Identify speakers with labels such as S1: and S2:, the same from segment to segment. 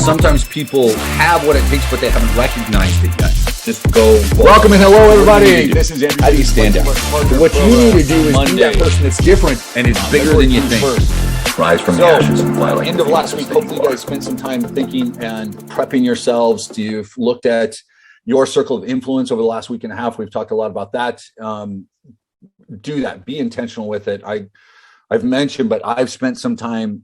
S1: sometimes people have what it takes, but they haven't recognized it yet. Just go.
S2: Welcome and hello, everybody. This is Andrew.
S1: How do you stand out?
S2: What you need to do is be that person that's different
S1: and it's bigger than you think. Rise from the ashes and fly like
S2: end of last week. Hopefully, you guys spent some time thinking and prepping yourselves. You've looked at your circle of influence over the last week and a half. We've talked a lot about that. Do that. Be intentional with it. I've mentioned, but I've spent some time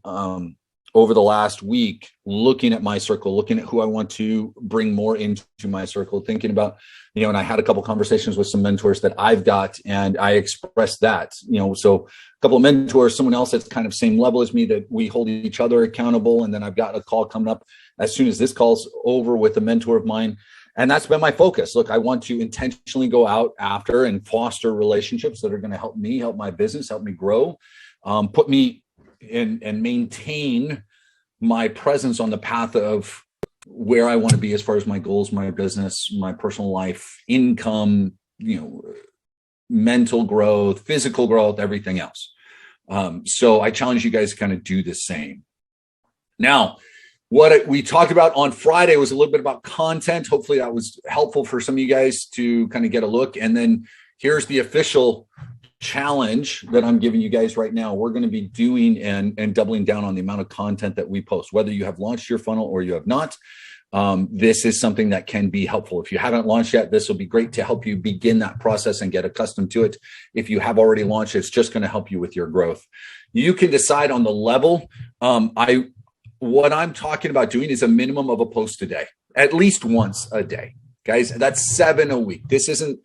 S2: over the last week looking at my circle, looking at who I want to bring more into my circle, thinking about, and I had a couple conversations with some mentors that I've got, and I expressed that, so a couple of mentors, someone else that's kind of same level as me, that we hold each other accountable. And then I've got a call coming up as soon as this call's over with a mentor of mine. And that's been my focus. Look, I want to intentionally go out after and foster relationships that are going to help me, help my business, help me grow, put me in and maintain my presence on the path of where I want to be as far as my goals, my business, my personal life, income, mental growth, physical growth, everything else. So I challenge you guys to kind of do the same. Now, what we talked about on Friday was a little bit about content. Hopefully that was helpful for some of you guys to kind of get a look. And then here's the official challenge that I'm giving you guys right now. We're going to be doing and doubling down on the amount of content that we post, whether you have launched your funnel or you have not. This is something that can be helpful. If you haven't launched yet, this will be great to help you begin that process and get accustomed to it. If you have already launched, it's just going to help you with your growth. You can decide on the level. What I'm talking about doing is a minimum of a post a day, at least once a day, guys. That's 7 a week. This isn't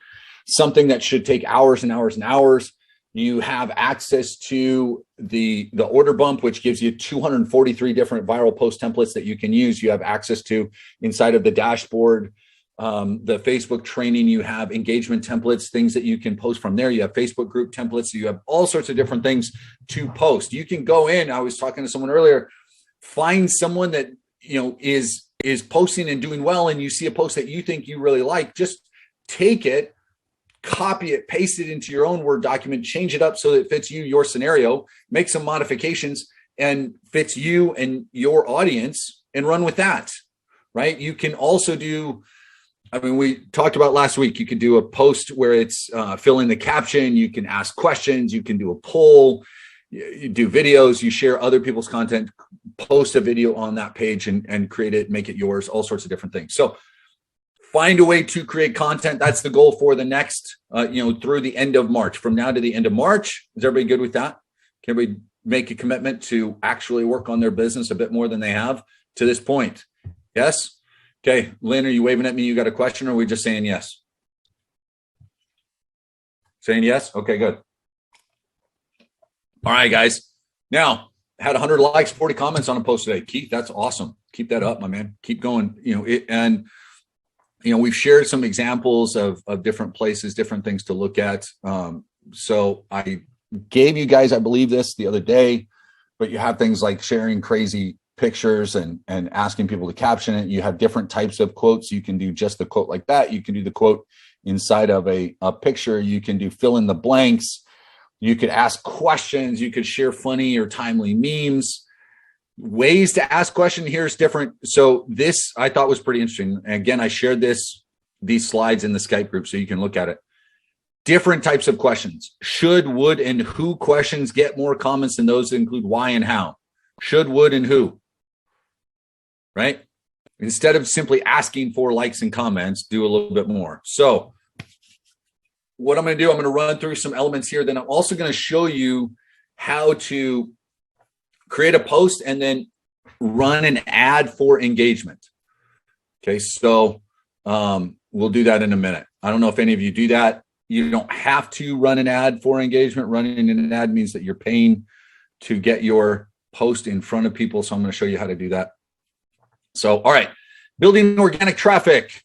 S2: something that should take hours and hours and hours. You have access to the order bump, which gives you 243 different viral post templates that you can use. You have access to inside of the dashboard, the Facebook training. You have engagement templates, things that you can post from there. You have Facebook group templates. You have all sorts of different things to post. You can go in. I was talking to someone earlier. Find someone that is posting and doing well, and you see a post that you think you really like. Just take it, copy it, paste it into your own Word document, change it up so that it fits you, your scenario, make some modifications and fits you and your audience, and run with that, right? You can also do, we talked about last week, you could do a post where it's fill in the caption, you can ask questions, you can do a poll, you do videos, you share other people's content, post a video on that page and create it, make it yours, all sorts of different things. So find a way to create content. That's the goal for the next, through the end of March. From now to the end of March, is everybody good with that? Can we make a commitment to actually work on their business a bit more than they have to this point? Yes? Okay. Lynn, are you waving at me? You got a question, or are we just saying yes? Saying yes? Okay, good. All right, guys. Now, had 100 likes, 40 comments on a post today. Keith, that's awesome. Keep that up, my man. Keep going. We've shared some examples of different places, different things to look at. So I gave you guys, I believe this the other day, but you have things like sharing crazy pictures and asking people to caption it. You have different types of quotes. You can do just the quote like that. You can do the quote inside of a picture. You can do fill in the blanks. You could ask questions. You could share funny or timely memes. Ways to ask questions. Here's different. So this I thought was pretty interesting. And again, I shared these slides in the Skype group so you can look at it. Different types of questions. Should, would, and who questions get more comments than those that include why and how. Should, would, and who. Right? Instead of simply asking for likes and comments, do a little bit more. So what I'm going to do, I'm going to run through some elements here. Then I'm also going to show you how to create a post and then run an ad for engagement. Okay, so we'll do that in a minute. I don't know if any of you do that. You don't have to run an ad for engagement. Running an ad means that you're paying to get your post in front of people. So I'm going to show you how to do that. So, all right, building organic traffic.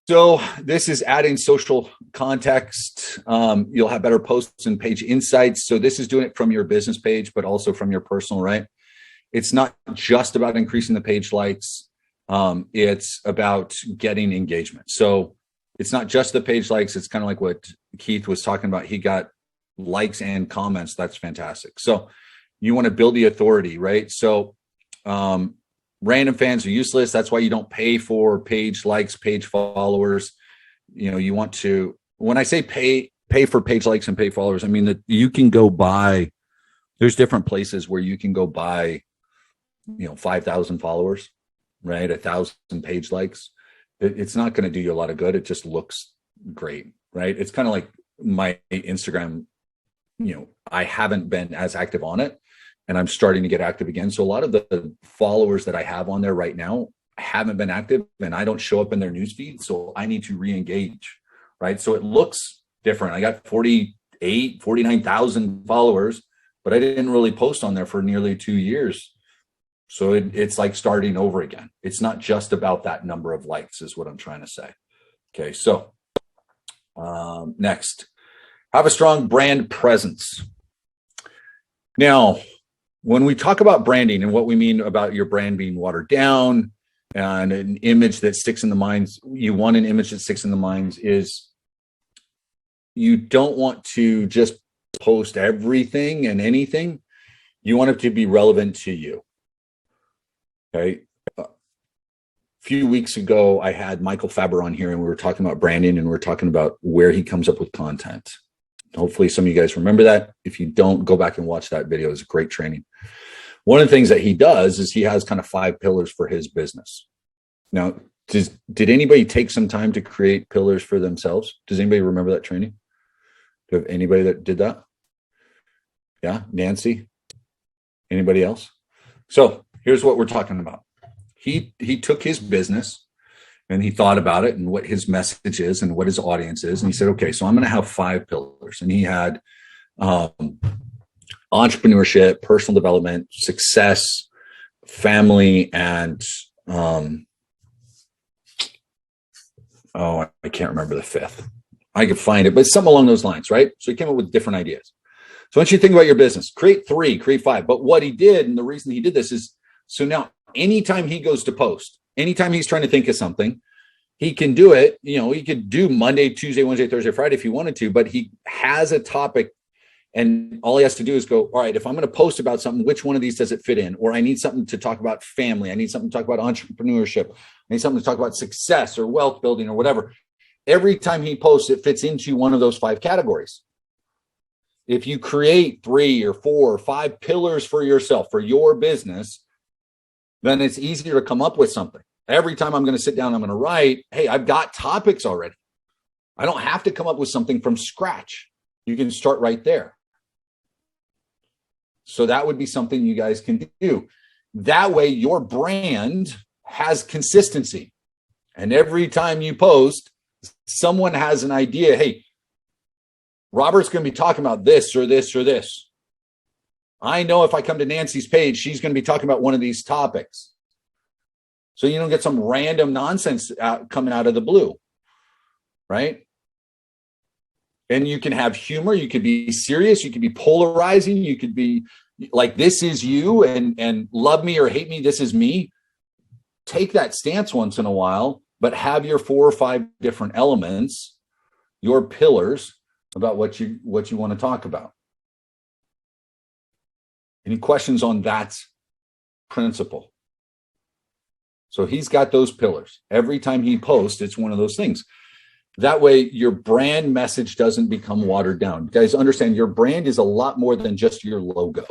S2: So this is adding social context. You'll have better posts and page insights. So this is doing it from your business page, but also from your personal, right? It's not just about increasing the page likes. It's about getting engagement. So it's not just the page likes. It's kind of like what Keith was talking about. He got likes and comments. That's fantastic. So you want to build the authority, right? So random fans are useless. That's why you don't pay for page likes, page followers. You want to, when I say pay for page likes and page followers, I mean that you can go buy, there's different places where you can go buy, 5,000 followers, right? 1,000 page likes. It's not going to do you a lot of good. It just looks great, right? It's kind of like my Instagram, I haven't been as active on it, and I'm starting to get active again. So a lot of the followers that I have on there right now haven't been active, and I don't show up in their newsfeed. So I need to re-engage, right? So it looks different. I got 49,000 followers, but I didn't really post on there for nearly 2 years. So it's like starting over again. It's not just about that number of likes is what I'm trying to say. Okay. So next, have a strong brand presence. Now, when we talk about branding and what we mean about your brand being watered down and an image that sticks in the minds, you want an image that sticks in the minds is you don't want to just post everything and anything. You want it to be relevant to you. Okay. A few weeks ago, I had Michael Faber on here and we were talking about branding and we were talking about where he comes up with content. Hopefully some of you guys remember that. If you don't, go back and watch that video. It's a great training. One of the things that he does is he has kind of 5 pillars for his business. Now, did anybody take some time to create pillars for themselves? Does anybody remember that training? Do you have anybody that did that? Yeah, Nancy? Anybody else? So here's what we're talking about. He took his business and he thought about it and what his message is and what his audience is. And he said, okay, so I'm going to have 5 pillars. And he had entrepreneurship, personal development, success, family, and I can't remember the 5th. I could find it, but it's something along those lines, right? So he came up with different ideas. So once you think about your business, create 3, create 5. But what he did, and the reason he did this is, so now anytime he goes to post, anytime he's trying to think of something, he can do it. He could do Monday, Tuesday, Wednesday, Thursday, Friday if he wanted to, but he has a topic and all he has to do is go, all right, if I'm going to post about something, which one of these does it fit in? Or I need something to talk about family. I need something to talk about entrepreneurship. I need something to talk about success or wealth building or whatever. Every time he posts, it fits into one of those 5 categories. If you create 3 or 4 or 5 pillars for yourself, for your business, then it's easier to come up with something. Every time I'm going to sit down, I'm going to write, hey, I've got topics already. I don't have to come up with something from scratch. You can start right there. So that would be something you guys can do. That way your brand has consistency. And every time you post, someone has an idea, hey, Robert's going to be talking about this or this or this. I know if I come to Nancy's page, she's going to be talking about one of these topics. So you don't get some random nonsense coming out of the blue, right? And you can have humor. You could be serious. You could be polarizing. You could be like, this is you and love me or hate me. This is me. Take that stance once in a while, but have your 4 or 5 different elements, your pillars about what you want to talk about. Any questions on that principle? So he's got those pillars. Every time he posts, it's one of those things. That way your brand message doesn't become watered down. You guys understand your brand is a lot more than just your logo.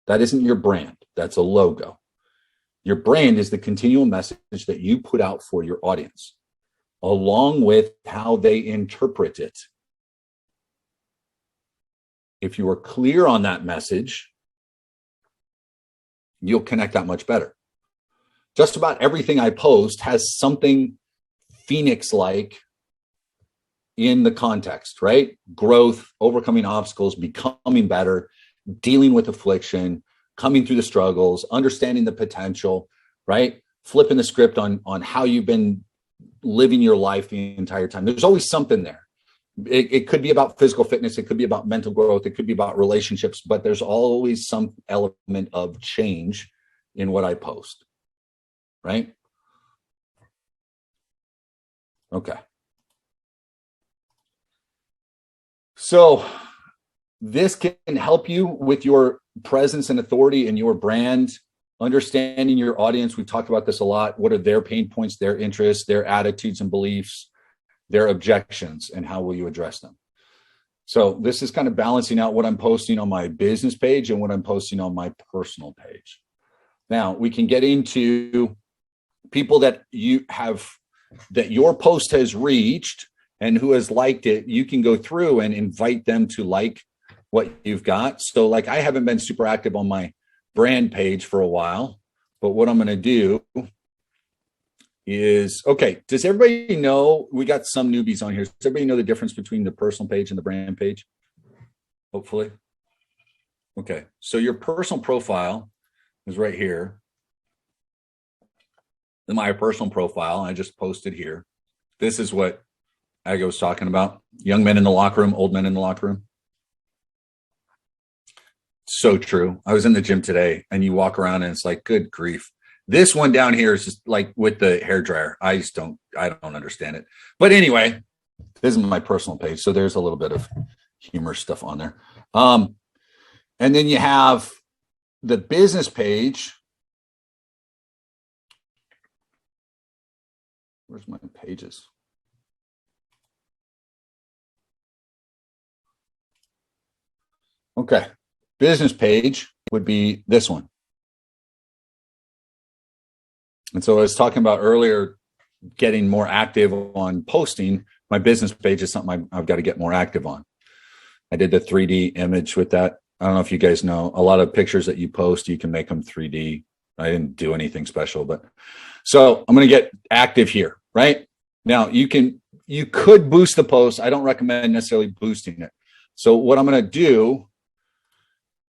S2: That isn't your brand. That's a logo. Your brand is the continual message that you put out for your audience, along with how they interpret it. If you are clear on that message, you'll connect that much better. Just about everything I post has something Phoenix-like in the context, right? Growth, overcoming obstacles, becoming better, dealing with affliction, coming through the struggles, understanding the potential, right? Flipping the script on how you've been living your life the entire time. There's always something there. It could be about physical fitness. It could be about mental growth. It could be about relationships, but there's always some element of change in what I post, right? Okay. So this can help you with your presence and authority and your brand understanding your audience. We've talked about this a lot. What are their pain points, their interests, their attitudes and beliefs, their objections, and how will you address them? So this is kind of balancing out what I'm posting on my business page and what I'm posting on my personal page. Now we can get into people that your post has reached and who has liked it. You can go through and invite them to like what you've got. So like I haven't been super active on my brand page for a while, but what I'm going to do is, okay, does everybody know, we got some newbies on here. Does everybody know the difference between the personal page and the brand page? Hopefully. Okay. So your personal profile is right here. My personal profile, I just posted here. This is what Aga was talking about. Young men in the locker room, old men in the locker room. So true. I was in the gym today and you walk around and it's like, good grief. This one down here is just like with the hair dryer. I don't understand it. But anyway, this is my personal page. So there's a little bit of humor stuff on there. And then you have the business page. Where's my pages? Okay. Business page would be this one. And so I was talking about earlier, getting more active on posting. My business page is something I've got to get more active on. I did the 3D image with that. I don't know if you guys know, a lot of pictures that you post, you can make them 3D. I didn't do anything special, but so I'm going to get active here, right? Now you could boost the post. I don't recommend necessarily boosting it. So what I'm going to do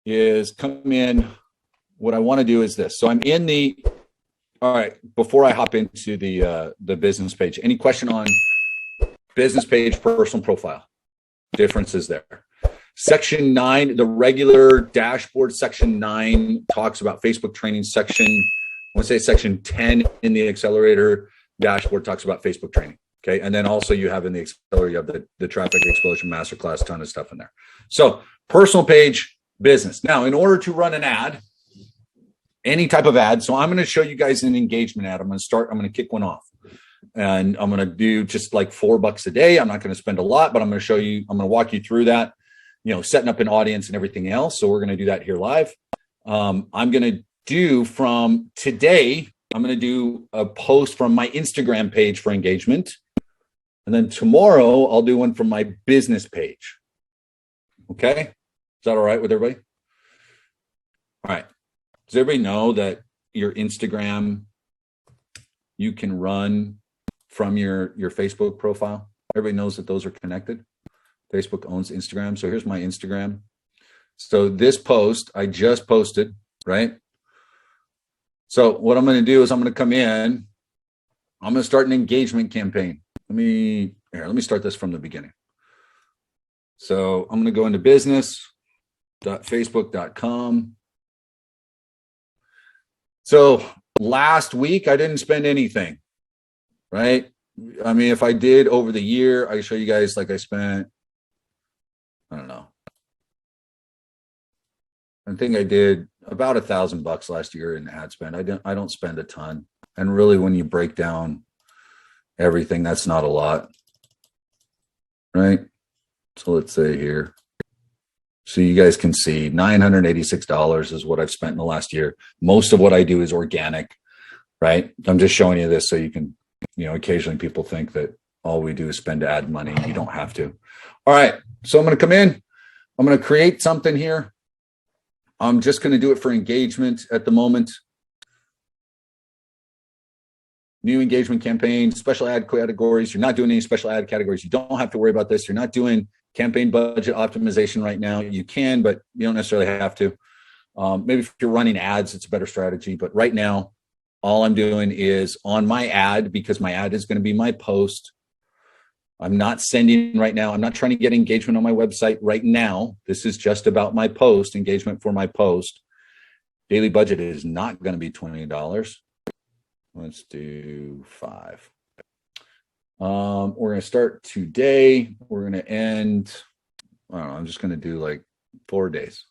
S2: is come in. What I want to do is this. So I'm in all right, before I hop into the business page, any question on business page, personal profile? Differences there. Section 9, the regular dashboard, section 9 talks about Facebook training. Section, I want to say section 10 in the accelerator dashboard talks about Facebook training. Okay. And then also you have in the accelerator, you have the traffic explosion masterclass, ton of stuff in there. So personal page, business. Now, in order to run an ad, any type of ad. So I'm going to show you guys an engagement ad. I'm going to kick one off and I'm going to do just like $4 a day. I'm not going to spend a lot, but I'm going to walk you through that, setting up an audience and everything else. So we're going to do that here live. I'm going to do from today, I'm going to do a post from my Instagram page for engagement. And then tomorrow I'll do one from my business page. Okay. Is that all right with everybody? All right. Does everybody know that your Instagram, you can run from your Facebook profile? Everybody knows that those are connected. Facebook owns Instagram. So here's my Instagram. So this post I just posted, right? So what I'm going to do is I'm going to come in. I'm going to start an engagement campaign. Let me start this from the beginning. So I'm going to go into business.facebook.com. So last week, I didn't spend anything, right? I mean, if I did over the year, I show you guys like I spent, I don't know. I think I did about $1,000 last year in ad spend. I don't spend a ton. And really, when you break down everything, that's not a lot, right? So let's say here. So you guys can see $986 is what I've spent in the last year. Most of what I do is organic, right? I'm just showing you this so you can, occasionally people think that all we do is spend ad money. You don't have to. All right. So I'm going to come in. I'm going to create something here. I'm just going to do it for engagement at the moment. New engagement campaign, special ad categories. You're not doing any special ad categories. You don't have to worry about this. You're not doing campaign budget optimization right now. You can, but you don't necessarily have to. Maybe if you're running ads, it's a better strategy. But right now, all I'm doing is on my ad, because my ad is going to be my post. I'm not sending right now. I'm not trying to get engagement on my website right now. This is just about my post, engagement for my post. Daily budget is not going to be $20. Let's do 5. We're going to start today. We're going to end, I don't know, I'm just going to do like 4 days.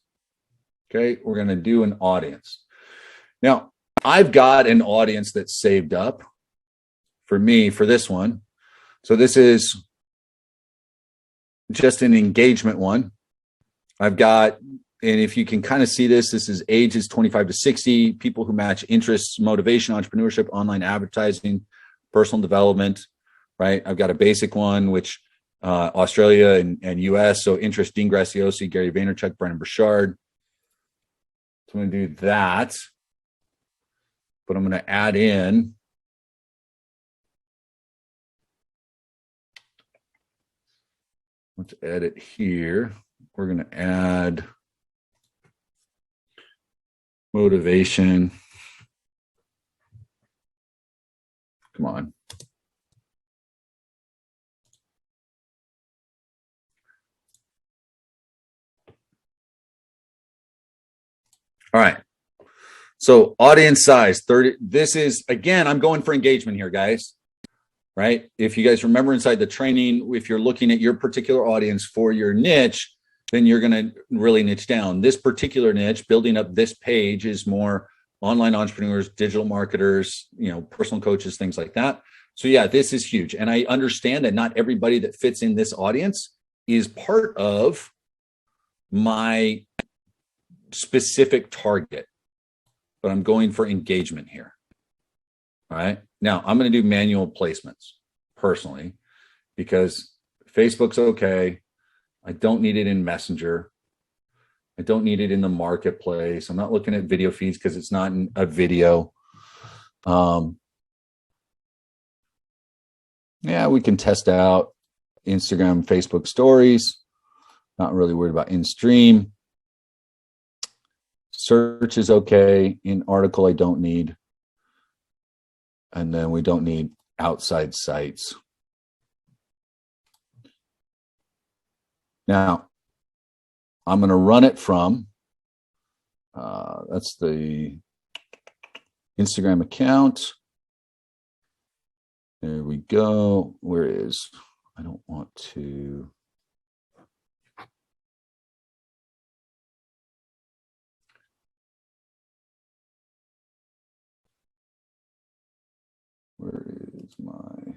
S2: Okay. We're going to do an audience. Now, I've got an audience that's saved up for me for this one. So this is just an engagement one. I've got, and if you can kind of see this, this is ages 25 to 60, people who match interests, motivation, entrepreneurship, online advertising, personal development, right? I've got a basic one, which Australia and US. So interest, Dean Graziosi, Gary Vaynerchuk, Brennan Burchard. So I'm going to do that. But I'm going to add in let's edit here. We're going to add motivation. Come on. All right. So audience size 30. This is, again, I'm going for engagement here, guys. Right? If you guys remember inside the training, if you're looking at your particular audience for your niche, then you're going to really niche down. This particular niche, building up this page, is more online entrepreneurs, digital marketers, personal coaches, things like that. So yeah, this is huge. And I understand that not everybody that fits in this audience is part of my specific target, but I'm going for engagement here. All right. Now I'm going to do manual placements personally because Facebook's okay. I don't need it in Messenger. I don't need it in the marketplace. I'm not looking at video feeds because it's not a video. Yeah, we can test out Instagram, Facebook stories. Not really worried about in-stream. Search is okay. In article, I don't need. And then we don't need outside sites. Now, I'm going to run it from, that's the Instagram account. There we go. Where is, I don't want to. Where is my,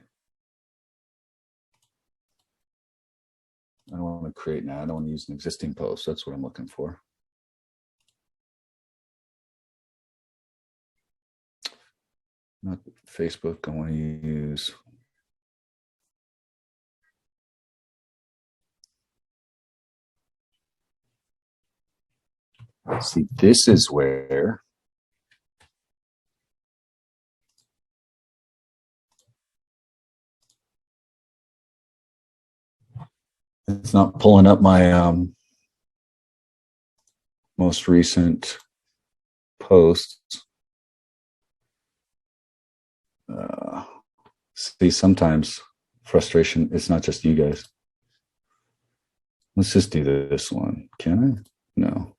S2: I don't want to create now. I don't want to use an existing post. That's what I'm looking for. Not Facebook. I want to use. Let's see, this is where. It's not pulling up my most recent posts. See, sometimes frustration, it's not just you guys. Let's just do this one. Can I? No.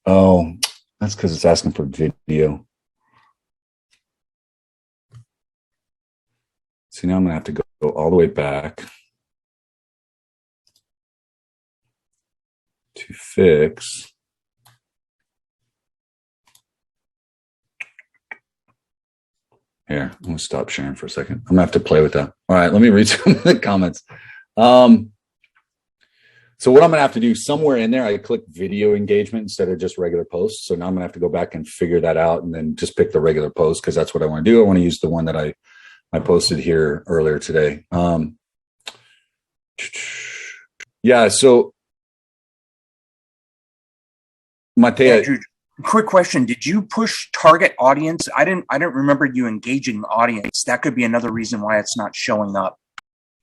S2: Oh, that's because it's asking for video. See, now I'm going to have to go all the way back to fix. Here, I'm going to stop sharing for a second. I'm going to have to play with that. All right, let me read some of the comments. So what I'm going to have to do somewhere in there, I click video engagement instead of just regular posts. So now I'm going to have to go back and figure that out and then just pick the regular post because that's what I want to do. I want to use the one that I posted here earlier today. Yeah, so Matea,
S3: Andrew, quick question. Did you push target audience? I didn't remember you engaging the audience. That could be another reason why it's not showing up.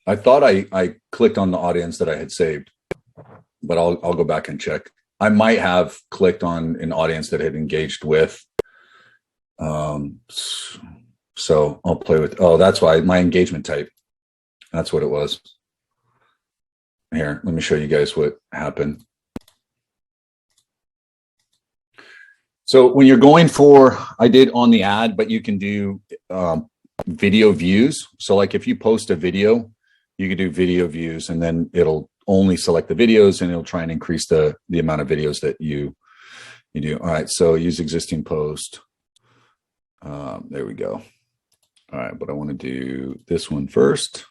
S2: I thought I clicked on the audience that I had saved, but I'll go back and check. I might have clicked on an audience that I had engaged with. So I'll play with, oh, that's why my engagement type. That's what it was. Here, let me show you guys what happened. So when you're going for, I did on the ad, but you can do video views. So like if you post a video, you can do video views and then it'll only select the videos and it'll try and increase the amount of videos that you You do. All right. So use existing post. There we go. All right. But I want to do this one first.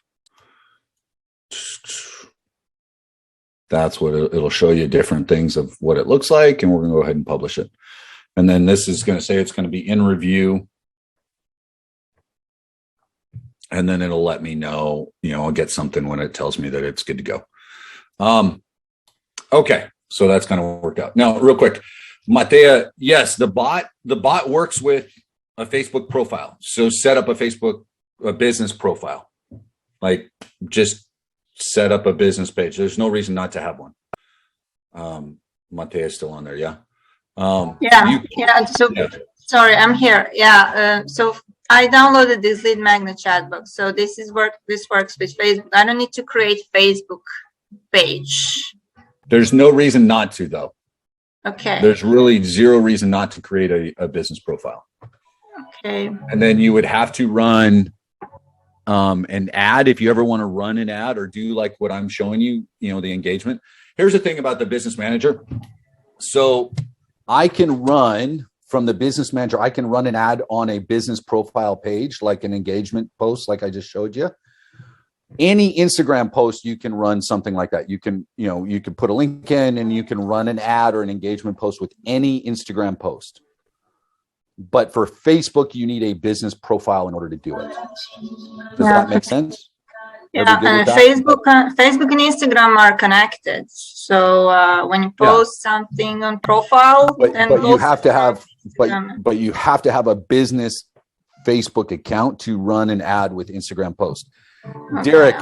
S2: That's what it'll show you different things of what it looks like. And we're going to go ahead and publish it. And then this is going to say it's going to be in review. And then it'll let me know, I'll get something when it tells me that it's good to go. Okay. So that's kind of worked out. Now, real quick, Matea, yes, the bot works with a Facebook profile. So set up a business profile, like just set up a business page. There's no reason not to have one. Matea is still on there. Yeah.
S4: Sorry, I'm here. So I downloaded this lead magnet chat box. So this works with Facebook. I don't need to create Facebook page.
S2: There's no reason not to, though.
S4: Okay.
S2: There's really zero reason not to create a business profile.
S4: Okay.
S2: And then you would have to run an ad if you ever want to run an ad or do like what I'm showing you, the engagement. Here's the thing about the business manager. So I can run from the business manager. I can run an ad on a business profile page, like an engagement post, like I just showed you. Any Instagram post, you can run something like that. You can put a link in and you can run an ad or an engagement post with any Instagram post. But for Facebook, you need a business profile in order to do it. Does that make sense?
S4: Yeah, and Facebook and Instagram are connected. So when you post something on profile,
S2: but you have to have a business Facebook account to run an ad with Instagram post. Okay. Derek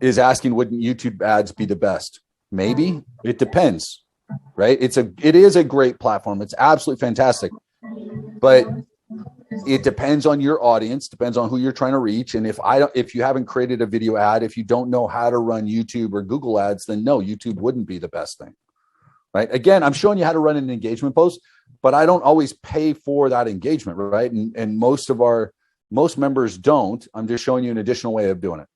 S2: is asking, wouldn't YouTube ads be the best? Maybe. It depends, right? It is a great platform. It's absolutely fantastic. But it depends on your audience, depends on who you're trying to reach. And if you haven't created a video ad, if you don't know how to run YouTube or Google ads, then no, YouTube wouldn't be the best thing, right? Again, I'm showing you how to run an engagement post, but I don't always pay for that engagement, right? And most members don't. I'm just showing you an additional way of doing it.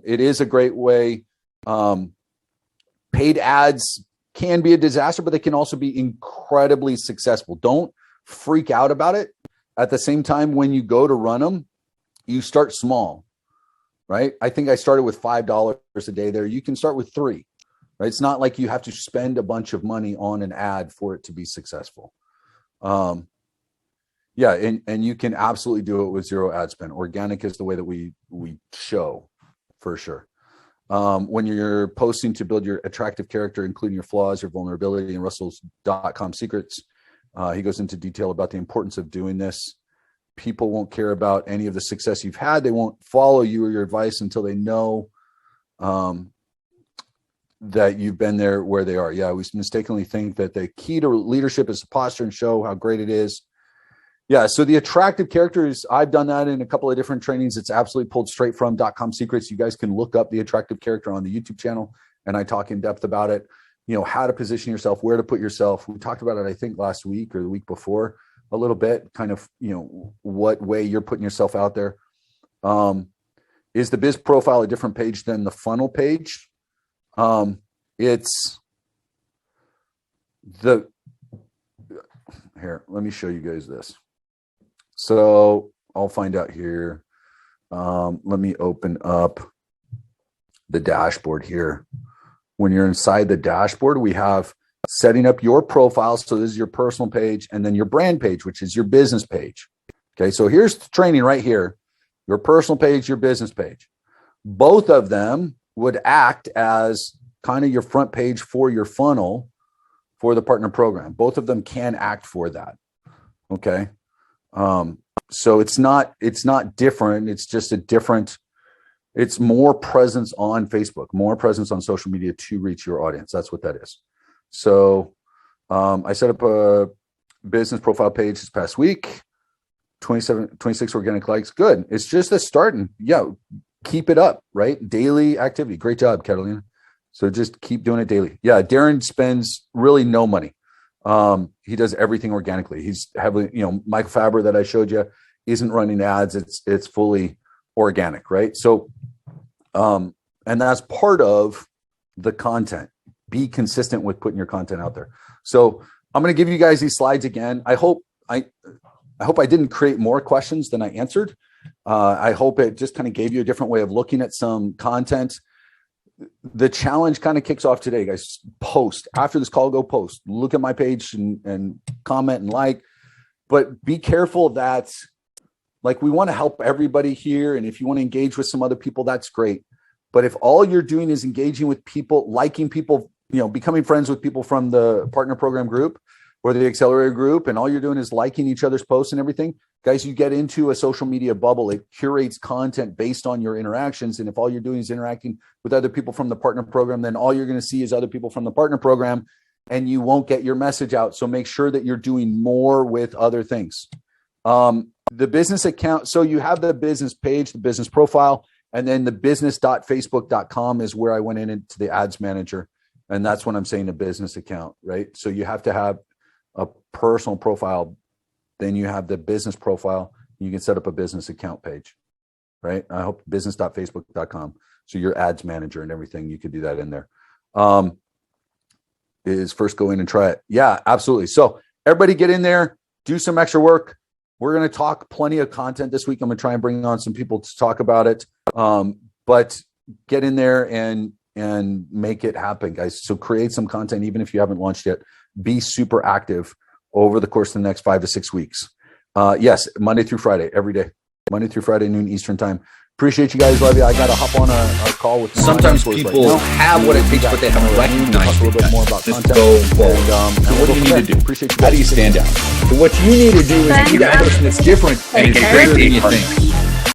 S2: It is a great way. Paid ads can be a disaster, but they can also be incredibly successful. Don't freak out about it. At the same time, when you go to run them, you start small, right? I think I started with $5 a day there. You can start with $3, right? It's not like you have to spend a bunch of money on an ad for it to be successful. And you can absolutely do it with zero ad spend. Organic is the way that we show, for sure. When you're posting to build your attractive character, including your flaws, your vulnerability, and Russell's.com secrets, he goes into detail about the importance of doing this. People won't care about any of the success you've had. They won't follow you or your advice until they know that you've been there where they are. Yeah, we mistakenly think that the key to leadership is to posture and show how great it is. Yeah, so the attractive characters, I've done that in a couple of different trainings. It's absolutely pulled straight from .com secrets. You guys can look up the attractive character on the YouTube channel, and I talk in depth about it. How to position yourself, where to put yourself. We talked about it, I think, last week or the week before a little bit, kind of, what way you're putting yourself out there. Is the biz profile a different page than the funnel page? Here, let me show you guys this. So I'll find out here. Let me open up the dashboard here. When you're inside the dashboard, we have setting up your profile. So this is your personal page, and then your brand page, which is your business page. Okay, so here's the training right here. Your personal page, your business page. Both of them would act as kind of your front page for your funnel for the partner program. Both of them can act for that. Okay. So it's not different. It's just it's more presence on Facebook, more presence on social media to reach your audience. That's what that is. So I set up a business profile page this past week, 26 organic likes. Good. It's just a starting. Yeah. Keep it up, right? Daily activity. Great job, Catalina. So just keep doing it daily. Yeah. Darren spends really no money. He does everything organically. He's heavily, Michael Faber that I showed you isn't running ads. It's fully organic, right? So, and that's part of the content. Be consistent with putting your content out there. So, I'm going to give you guys these slides again. I hope I didn't create more questions than I answered. I hope it just kind of gave you a different way of looking at some content. The challenge kind of kicks off today, guys. Post after this call, go post, look at my page and comment and like, but be careful that like we want to help everybody here. And if you want to engage with some other people, that's great. But if all you're doing is engaging with people, liking people, becoming friends with people from the partner program group or the accelerator group, and all you're doing is liking each other's posts and everything, guys, you get into a social media bubble. It curates content based on your interactions. And if all you're doing is interacting with other people from the partner program, then all you're going to see is other people from the partner program, and you won't get your message out. So make sure that you're doing more with other things. The business account. So you have the business page, the business profile, and then the business.facebook.com is where I went into the ads manager. And that's when I'm saying a business account, right? So you have to have a personal profile. Then you have the business profile. You can set up a business account page, right? I hope business.facebook.com. So your ads manager and everything, you could do that in there. Is first go in and try it. Yeah, absolutely. So everybody get in there, do some extra work. We're going to talk plenty of content this week. I'm going to try and bring on some people to talk about it. But get in there and make it happen, guys. So create some content, even if you haven't launched yet. Be super active over the course of the next 5 to 6 weeks. Yes, Monday through Friday, every day. Monday through Friday, noon Eastern time. Appreciate you guys. Love you. I got to hop on a call with
S1: sometimes people have what it takes, but they haven't recognized
S2: a little bit more about
S1: just
S2: content.
S1: go forward.
S2: And
S1: what do you need to do?
S2: Appreciate you.
S1: How do you stand out? So what you need to do is be that person that's different and greater than you think.